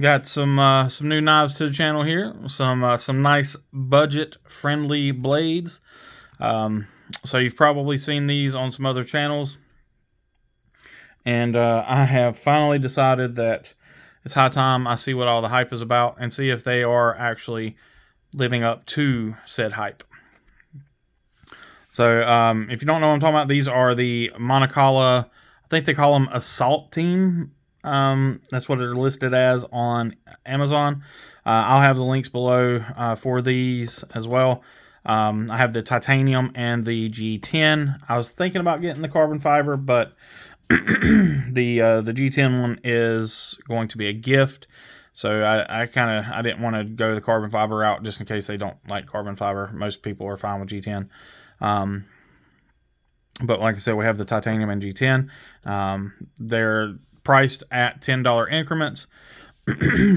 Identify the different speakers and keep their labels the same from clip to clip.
Speaker 1: Got some new knives to the channel here. Some nice budget friendly blades. So you've probably seen these on some other channels, and I have finally decided that it's high time I see what all the hype is about and see if they are actually living up to said hype. So if you don't know what I'm talking about, these are the Monikala. I think they call them Assault Team. That's what they're listed as on Amazon. I'll have the links below for these as well. I have the titanium and the G10. I was thinking about getting the carbon fiber, but the G10 one is going to be a gift. So I didn't want to go the carbon fiber route just in case they don't like carbon fiber. Most people are fine with G10. But like I said, we have the titanium and G10. They're priced at $10 increments.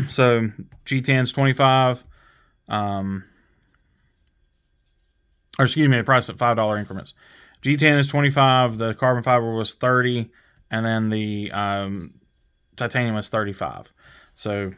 Speaker 1: So G10 is 25. Or excuse me, the price at $5 increments. G10 is 25. The carbon fiber was 30, and then the titanium was 35. So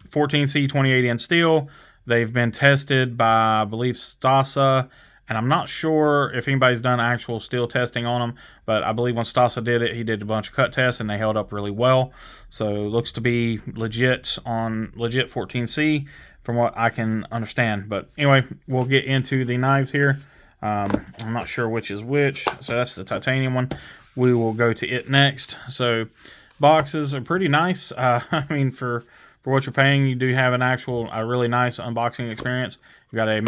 Speaker 1: 14C 2080 steel. They've been tested by, I believe, Stasa. And I'm not sure if anybody's done actual steel testing on them, but I believe when Stasa did it, he did a bunch of cut tests and they held up really well. So looks to be legit 14C from what I can understand. But anyway, we'll get into the knives here. I'm not sure which is which. So that's the titanium one. We will go to it next. So boxes are pretty nice. I mean, for what you're paying, you do have a really nice unboxing experience. You got a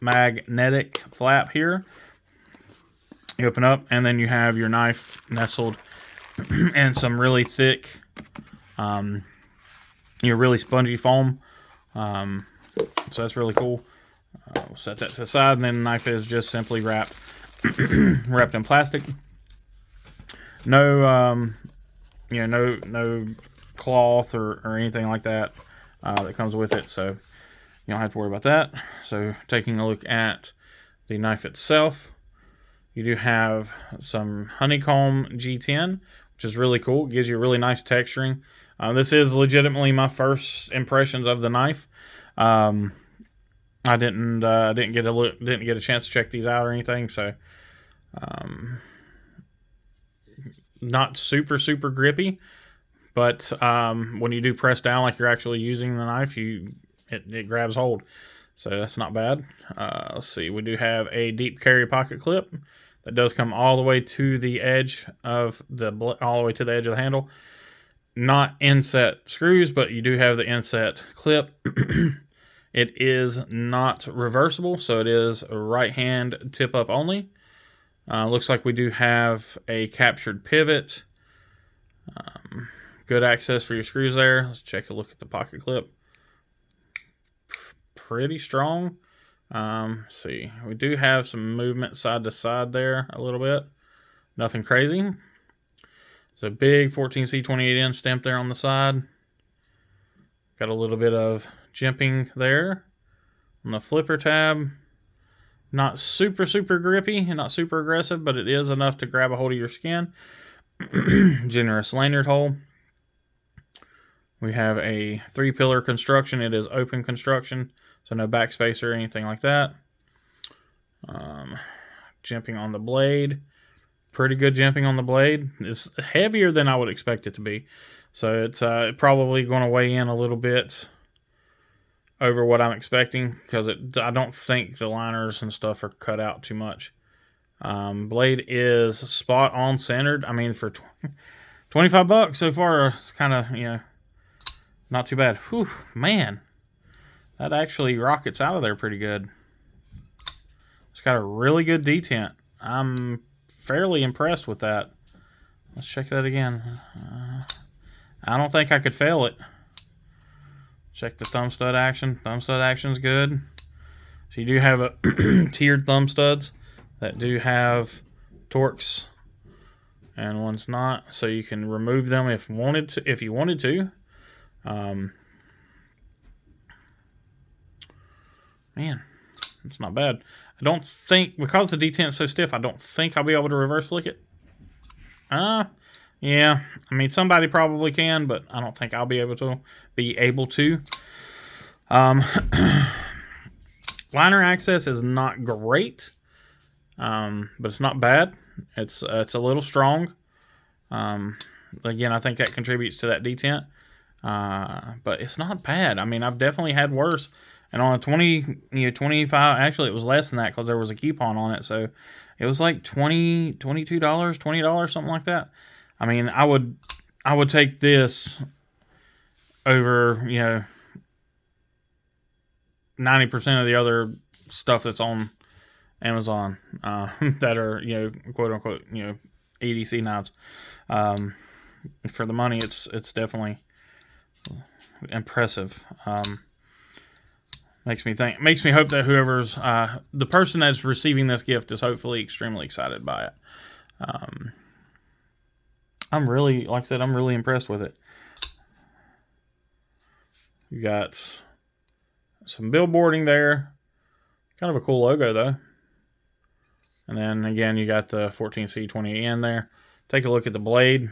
Speaker 1: magnetic flap here. You open up and then you have your knife nestled in some really thick really spongy foam, so that's really cool. We'll set that to the side, and then the knife is just simply wrapped in plastic. No no cloth or anything like that that comes with it, so you don't have to worry about that. So taking a look at the knife itself, you do have some honeycomb G10, which is really cool. It gives you a really nice texturing. This is legitimately my first impressions of the knife. I didn't get a chance to check these out or anything, so not super grippy. But when you do press down like you're actually using the knife, it grabs hold, so that's not bad. Let's see, we do have a deep carry pocket clip that does come all the way to the edge of the handle. Not inset screws, but you do have the inset clip. It is not reversible, so it is right hand tip up only. Looks like we do have a captured pivot. Good access for your screws there. Let's check a look at the pocket clip. Pretty strong. See, we do have some movement side to side there a little bit. Nothing crazy. So big 14C 28N stamp there on the side. Got a little bit of jimping there on the flipper tab. Not super grippy and not super aggressive, but it is enough to grab a hold of your skin. Generous lanyard hole. We have a 3-pillar construction. It is open construction, so no backspace or anything like that. Jimping on the blade. Pretty good jimping on the blade. It's heavier than I would expect it to be. So it's probably going to weigh in a little bit over what I'm expecting, because I don't think the liners and stuff are cut out too much. Blade is spot on centered. I mean, for $25 so far, it's kind of, not too bad. Whew, man. That actually rockets out of there pretty good. It's got a really good detent. I'm fairly impressed with that. Let's check that again. I don't think I could fail it. Check the thumb stud action. Thumb stud action's good. So you do have a tiered thumb studs that do have torques, and one's not. So you can remove them if you wanted to. Man, it's not bad. I don't think, because the detent's so stiff, I don't think I'll be able to reverse flick it. Yeah, I mean, somebody probably can, but I don't think I'll be able to. Liner access is not great, but it's not bad. It's a little strong. Again, I think that contributes to that detent. But it's not bad. I mean, I've definitely had worse. And on a 25, actually it was less than that because there was a coupon on it. So it was like $22, $20, something like that. I mean, I would take this over, 90% of the other stuff that's on Amazon that are, quote unquote, EDC knives. For the money, it's definitely impressive. Makes me hope that whoever's the person that's receiving this gift is hopefully extremely excited by it. I'm really, like I said, I'm really impressed with it. You got some billboarding there. Kind of a cool logo though. And then again, you got the 14C20N there. Take a look at the blade.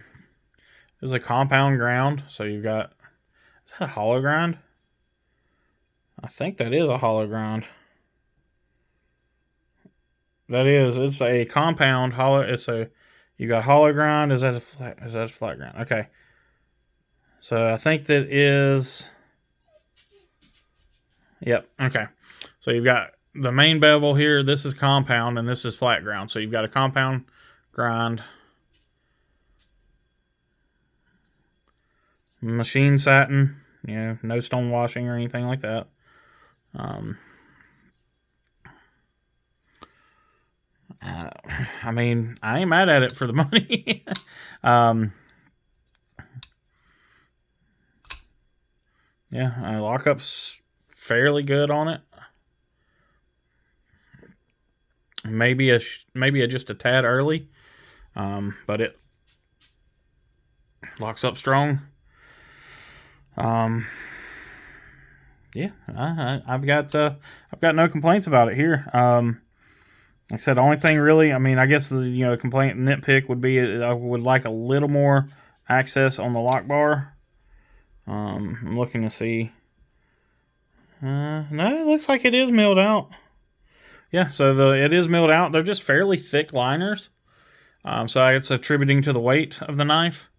Speaker 1: This is a compound ground, so you've got. Is that a hollow grind? I think that is a hollow grind. That is. It's a compound hollow. You got hollow grind. Is that a flat grind? Okay. So I think that is. Yep. Okay. So you've got the main bevel here. This is compound, and this is flat ground. So you've got a compound grind. Machine satin. No stone washing or anything like that. I mean, I ain't mad at it for the money. Yeah, lockup's fairly good on it. Maybe just a tad early, but it locks up strong. Yeah, I've got no complaints about it here. Like I said, the only thing really, I mean, I guess the complaint nitpick would be I would like a little more access on the lock bar. I'm looking to see. No, it looks like it is milled out. Yeah, so it is milled out. They're just fairly thick liners. So it's attributing to the weight of the knife.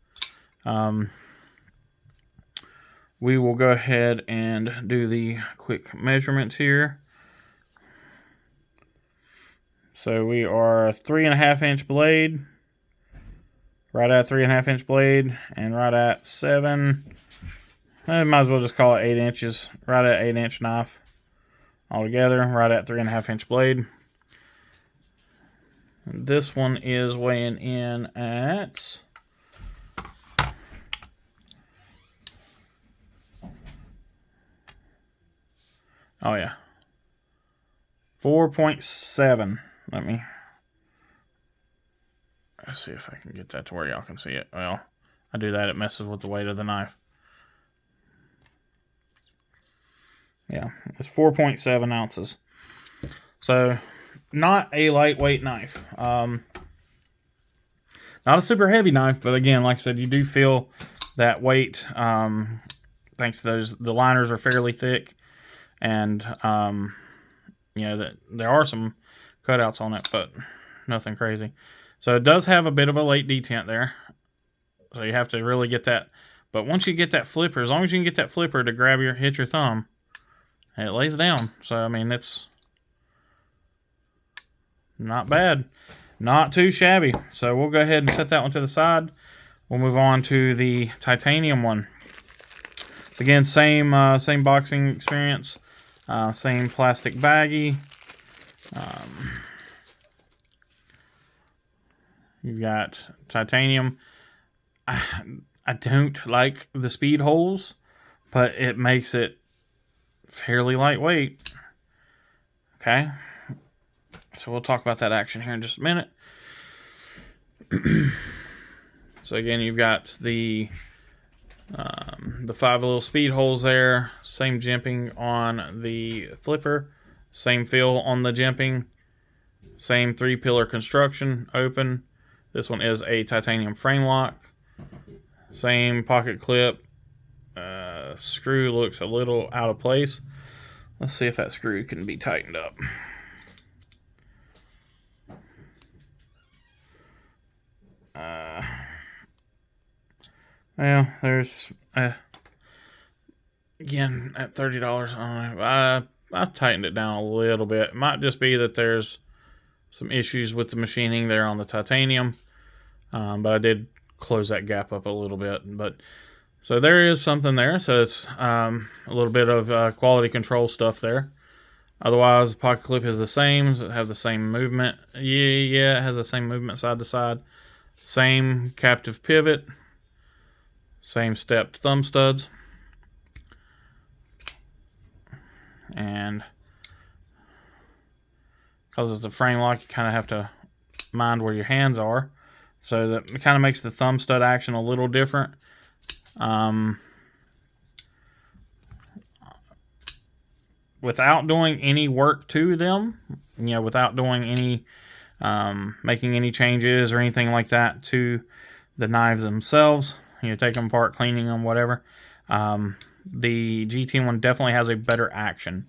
Speaker 1: We will go ahead and do the quick measurements here. So we are a 3.5 inch blade, right at 3.5 inch blade, and right at 7. I might as well just call it 8 inches. Right at 8 inch knife altogether. Right at 3.5 inch blade. And this one is weighing in at. Oh yeah, 4.7. Let's see if I can get that to where y'all can see it. Well, I do that, it messes with the weight of the knife. Yeah, it's 4.7 ounces. So, not a lightweight knife. Not a super heavy knife, but again, like I said, you do feel that weight. Thanks to the liners are fairly thick. And, that there are some cutouts on it, but nothing crazy. So it does have a bit of a late detent there. So you have to really get that. But once you get that flipper, as long as you can get that flipper to hit your thumb, it lays down. So, I mean, it's not bad. Not too shabby. So we'll go ahead and set that one to the side. We'll move on to the titanium one. So again, same boxing experience. Same plastic baggie. You've got titanium. I don't like the speed holes, but it makes it fairly lightweight. Okay. So we'll talk about that action here in just a minute. So again, you've got the 5 little speed holes there. Same jimping on the flipper. Same feel on the jimping. Same 3-pillar construction, open. This one is a titanium frame lock. Same pocket clip. Screw looks a little out of place. Let's see if that screw can be tightened up. Well, there's again at $30. I don't know. I've tightened it down a little bit. It might just be that there's some issues with the machining there on the titanium, but I did close that gap up a little bit. But so there is something there. So it's a little bit of quality control stuff there. Otherwise, the pocket clip is the same. Does it have the same movement? Yeah, it has the same movement side to side. Same captive pivot. Same stepped thumb studs. And because it's a frame lock, you kind of have to mind where your hands are. So that kind of makes the thumb stud action a little different. Without doing any work to them, without doing any, making any changes or anything like that to the knives themselves, take them apart, cleaning them, whatever. The GT one definitely has a better action.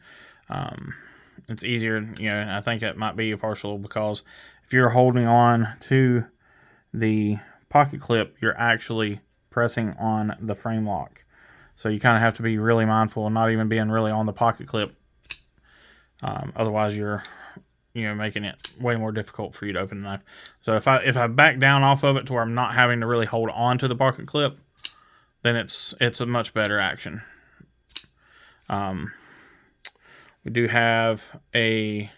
Speaker 1: It's easier, I think it might be partial because if you're holding on to the pocket clip, you're actually pressing on the frame lock. So you kind of have to be really mindful of not even being really on the pocket clip. Otherwise, you're making it way more difficult for you to open the knife. So if I back down off of it to where I'm not having to really hold on to the pocket clip, then it's a much better action. We do have a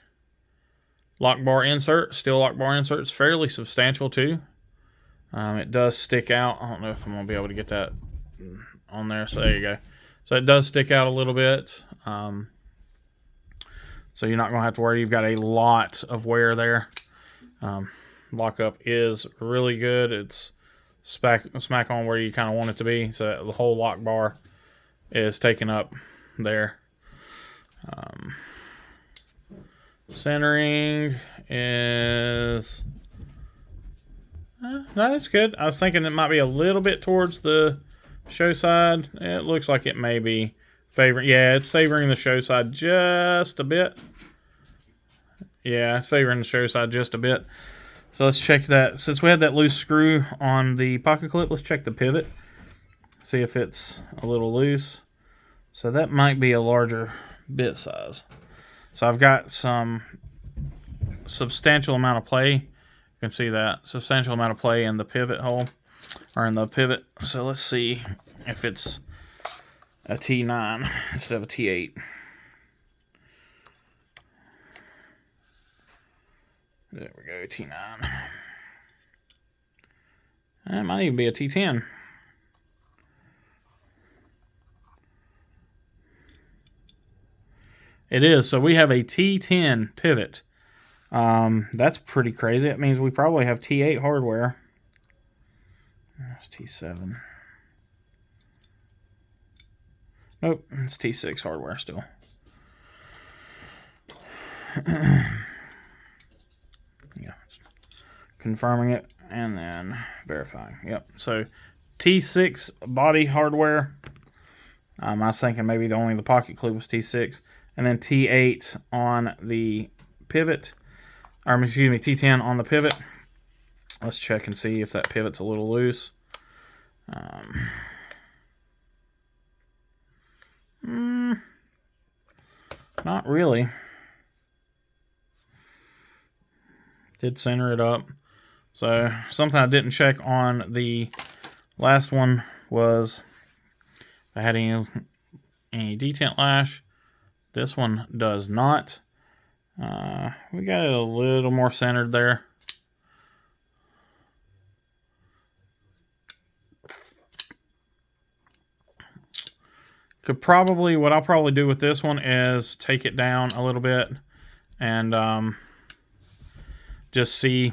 Speaker 1: lock bar insert, steel lock bar insert. It's fairly substantial too. It does stick out. I don't know if I'm gonna be able to get that on there. So there you go. So it does stick out a little bit. So you're not gonna have to worry. You've got a lot of wear there. Lockup is really good. It's smack on where you kind of want it to be. So the whole lock bar is taken up there. Centering is no, it's good. I was thinking it might be a little bit towards the show side. It looks like it may be favoring. Yeah, it's favoring the show side just a bit. Yeah, it's favoring the show side just a bit. So let's check that. Since we had that loose screw on the pocket clip, let's check the pivot. See if it's a little loose. So that might be a larger bit size. So I've got some substantial amount of play. You can see that substantial amount of play in the pivot hole, or in the pivot. So let's see if it's a T9 instead of a T8. There we go, T9. That might even be a T10. It is. So we have a T10 pivot. That's pretty crazy. That means we probably have T8 hardware. That's T7. Nope, it's T6 hardware still. Yeah, confirming it and then verifying. Yep. So T6 body hardware. I was thinking maybe only the pocket clip was T6, and then T8 on the pivot, or excuse me, T10 on the pivot. Let's check and see if that pivot's a little loose. Not really. Did center it up. So something I didn't check on the last one was if I had any detent lash. This one does not. We got it a little more centered there. What I'll probably do with this one is take it down a little bit and just see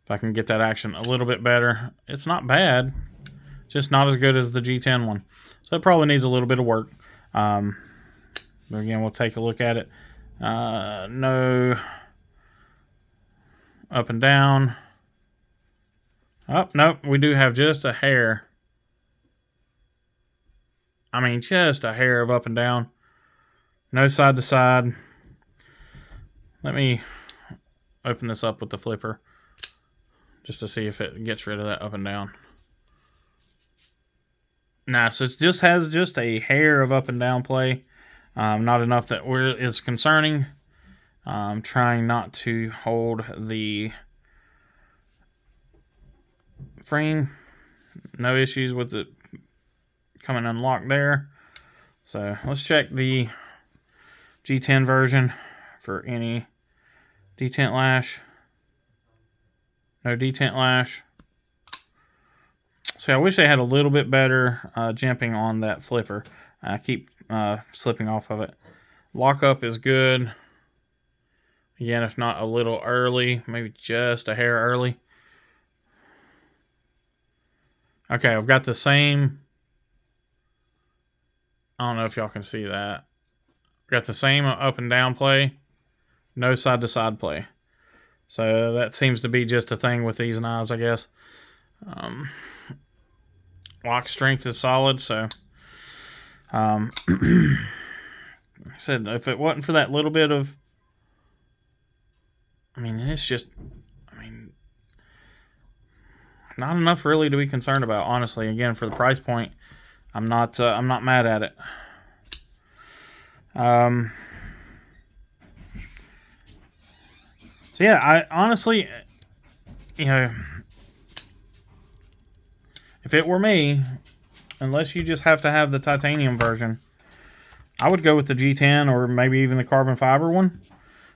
Speaker 1: if I can get that action a little bit better. It's not bad, just not as good as the G10 one. So it probably needs a little bit of work. But again, we'll take a look at it. No up and down. Oh, nope, we do have just a hair. I mean, just a hair of up and down. No side to side. Let me open this up with the flipper just to see if it gets rid of that up and down. Nah, so it just has just a hair of up and down play. Not enough that is concerning. I'm trying not to hold the frame. No issues with it coming unlocked there. So let's check the G10 version for any detent lash. No detent lash. See, I wish they had a little bit better jimping on that flipper. I keep slipping off of it. Lockup is good. Again, if not a little early, maybe just a hair early. Okay, I've got the same. I don't know if y'all can see that. Got the same up and down play. No side to side play. So that seems to be just a thing with these knives, I guess. Lock strength is solid, so like I said, if it wasn't for that little bit of, I mean, it's just, I mean, not enough really to be concerned about, honestly. Again, for the price point, I'm not mad at it. So yeah, I honestly, you know, if it were me, unless you just have to have the titanium version, I would go with the G10 or maybe even the carbon fiber one.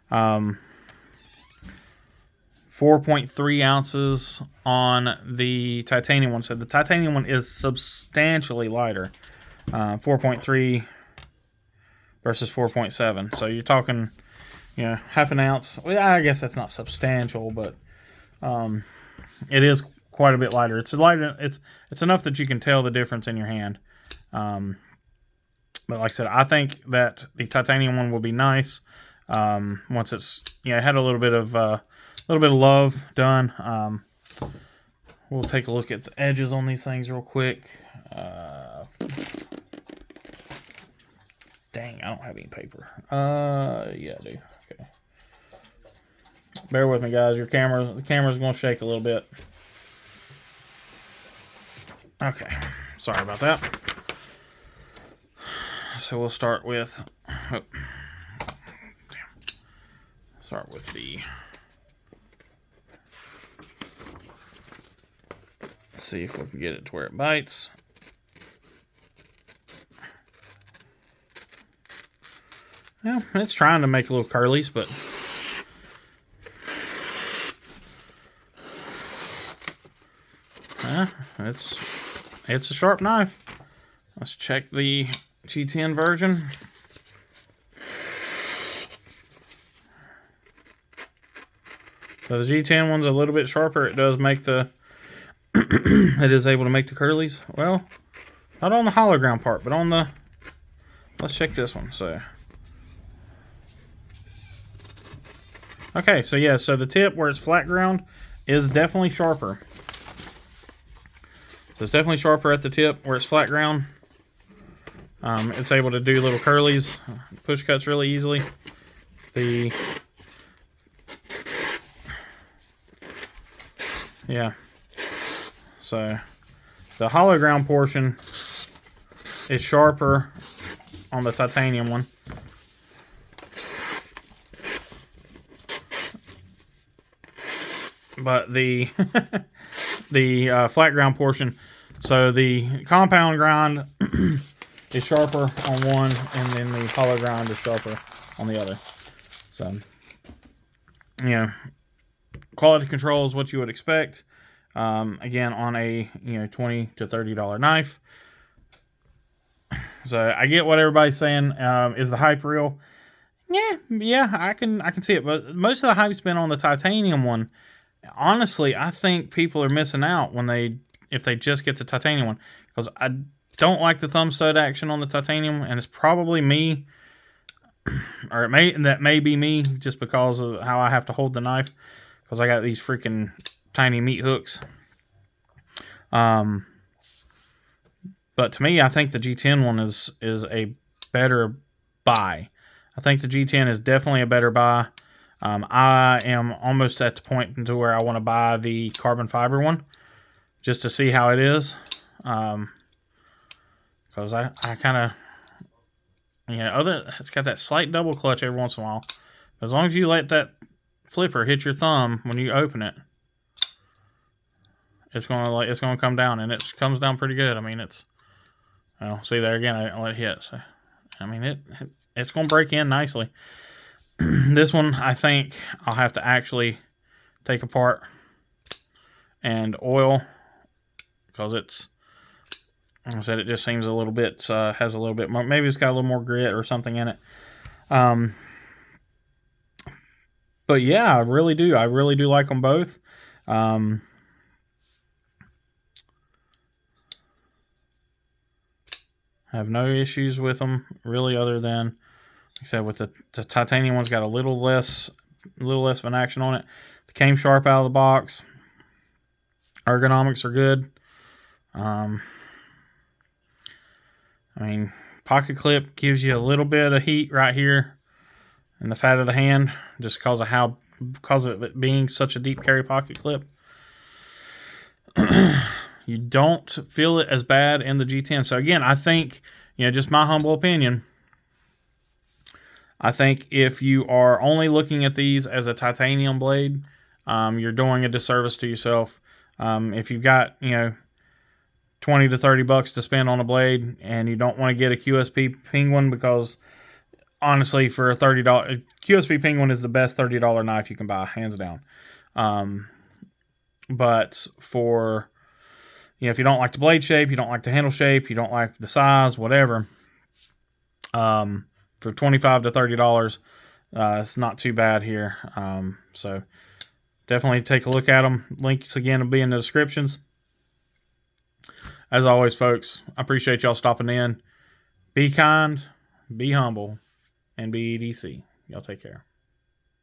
Speaker 1: 4.3 ounces on the titanium one. So the titanium one is substantially lighter. 4.3 versus 4.7. So you're talking, you know, half an ounce. Well, I guess that's not substantial, but it is quite a bit lighter. It's lighter. It's enough that you can tell the difference in your hand. But like I said, I think that the titanium one will be nice once it's, you know, had a little bit of love done. We'll take a look at the edges on these things real quick. Dang, I don't have any paper. Yeah, I do. Okay. Bear with me, guys. The camera's going to shake a little bit. Okay. Sorry about that. So we'll start with... Oh, start with the... See if we can get it to where it bites. Yeah, it's trying to make little curlies, but it's a sharp knife. Let's check the G10 version. So the G10 one's a little bit sharper. It does make the it is able to make the curlies. Well, not on the hollow ground part, but on the, let's check this one. So okay, so yeah, so the tip where it's flat ground is definitely sharper. So it's definitely sharper at the tip where it's flat ground. It's able to do little curlies, push cuts really easily. Yeah. So the hollow ground portion is sharper on the titanium one. But the the flat ground portion, so the compound grind is sharper on one, and then the hollow grind is sharper on the other. So, you know, quality control is what you would expect. Again, on a, you know, $20 to $30 knife. So I get what everybody's saying. Is the hype real? Yeah, I can see it. But most of the hype's been on the titanium one. Honestly, I think people are missing out if they just get the titanium one, because I don't like the thumb stud action on the titanium, and it's probably me, or that may be me just because of how I have to hold the knife, because I got these freaking tiny meat hooks. But to me, I think the G10 one is a better buy. I think the G10 is definitely a better buy. I am almost at the point to where I want to buy the carbon fiber one just to see how it is. Because I kind of, it's got that slight double clutch every once in a while. As long as you let that flipper hit your thumb when you open it, it's gonna come down, and it comes down pretty good. I mean, see there again, I let it hit. So, I mean, it's gonna break in nicely. This one, I think I'll have to actually take apart and oil, because it's, like I said, it just seems a little bit, has a little bit more, maybe it's got a little more grit or something in it. But yeah, I really do like them both. I have no issues with them really, other than, like I said, with the titanium one's got a little less of an action on it. It came sharp out of the box. Ergonomics are good. I mean, pocket clip gives you a little bit of heat right here in the fat of the hand, just because of it being such a deep carry pocket clip. You don't feel it as bad in the G10. So again, I think, just my humble opinion, I think if you are only looking at these as a titanium blade, you're doing a disservice to yourself. If you've got, $20 to $30 to spend on a blade, and you don't want to get a QSP Penguin, because honestly, for a $30, QSP Penguin is the best $30 knife you can buy, hands down. But for, if you don't like the blade shape, you don't like the handle shape, you don't like the size, whatever, for $25 to $30, it's not too bad here. So definitely take a look at them. Links again will be in the descriptions. As always, folks, I appreciate y'all stopping in. Be kind, be humble, and be EDC. Y'all take care.